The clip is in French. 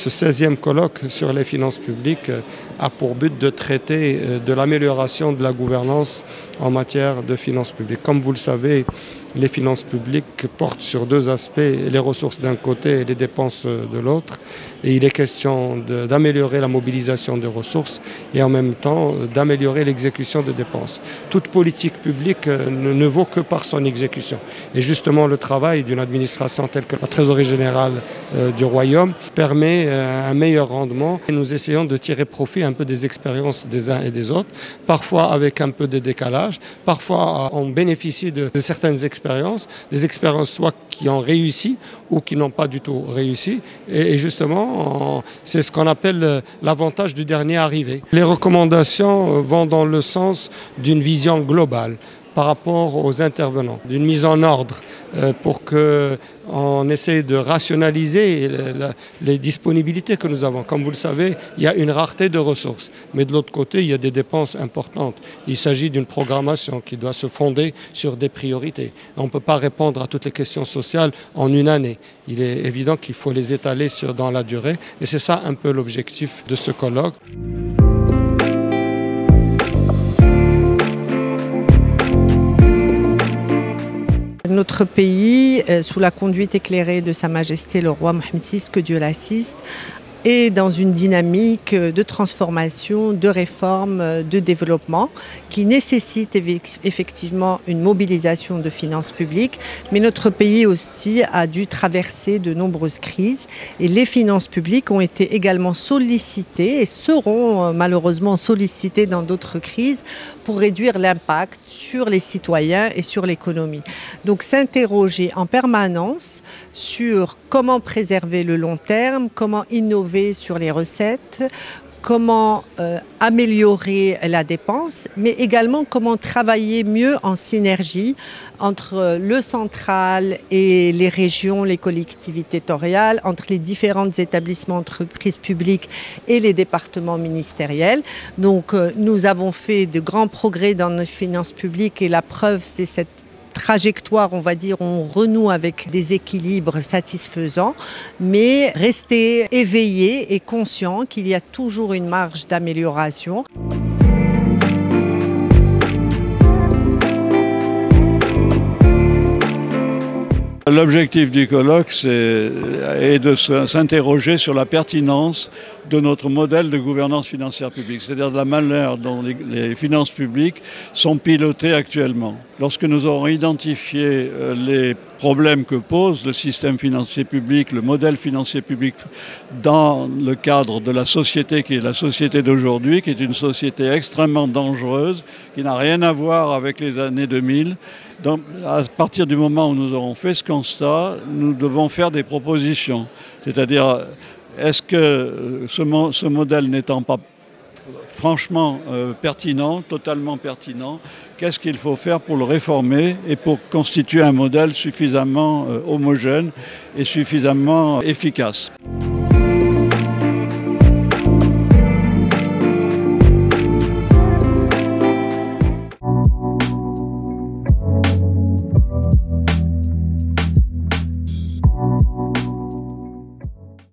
Ce 16e colloque sur les finances publiques a pour but de traiter de l'amélioration de la gouvernance en matière de finances publiques. Comme vous le savez, les finances publiques portent sur deux aspects, les ressources d'un côté et les dépenses de l'autre. Et il est question d'améliorer la mobilisation des ressources et en même temps d'améliorer l'exécution des dépenses. Toute politique publique ne vaut que par son exécution. Et justement, le travail d'une administration telle que la Trésorerie générale du Royaume permet un meilleur rendement. Et nous essayons de tirer profit un peu des expériences des uns et des autres, parfois avec un peu de décalage, parfois on bénéficie de certaines expériences, des expériences soit qui ont réussi ou qui n'ont pas du tout réussi. Et justement, c'est ce qu'on appelle l'avantage du dernier arrivé. Les recommandations vont dans le sens d'une vision globale par rapport aux intervenants, d'une mise en ordre pour qu'on essaie de rationaliser les disponibilités que nous avons. Comme vous le savez, il y a une rareté de ressources, mais de l'autre côté, il y a des dépenses importantes. Il s'agit d'une programmation qui doit se fonder sur des priorités. On ne peut pas répondre à toutes les questions sociales en une année. Il est évident qu'il faut les étaler dans la durée, et c'est ça un peu l'objectif de ce colloque. Notre pays, sous la conduite éclairée de Sa Majesté le roi Mohammed VI, que Dieu l'assiste, est dans une dynamique de transformation, de réforme, de développement qui nécessite effectivement une mobilisation de finances publiques. Mais notre pays aussi a dû traverser de nombreuses crises et les finances publiques ont été également sollicitées et seront malheureusement sollicitées dans d'autres crises pour réduire l'impact sur les citoyens et sur l'économie. Donc s'interroger en permanence sur comment préserver le long terme, comment innover sur les recettes, comment améliorer la dépense, mais également comment travailler mieux en synergie entre le central et les régions, les collectivités territoriales, entre les différents établissements, entreprises publiques et les départements ministériels. Donc nous avons fait de grands progrès dans nos finances publiques et la preuve, c'est cette trajectoire, on va dire, on renoue avec des équilibres satisfaisants, mais rester éveillé et conscient qu'il y a toujours une marge d'amélioration. L'objectif du colloque est de s'interroger sur la pertinence de notre modèle de gouvernance financière publique, c'est-à-dire de la manière dont les finances publiques sont pilotées actuellement. Lorsque nous aurons identifié les problèmes que pose le système financier public, le modèle financier public dans le cadre de la société qui est la société d'aujourd'hui, qui est une société extrêmement dangereuse, qui n'a rien à voir avec les années 2000, donc, à partir du moment où nous aurons fait ce constat, nous devons faire des propositions. C'est-à-dire, est-ce que ce modèle n'étant pas franchement pertinent, totalement pertinent, qu'est-ce qu'il faut faire pour le réformer et pour constituer un modèle suffisamment homogène et suffisamment efficace ?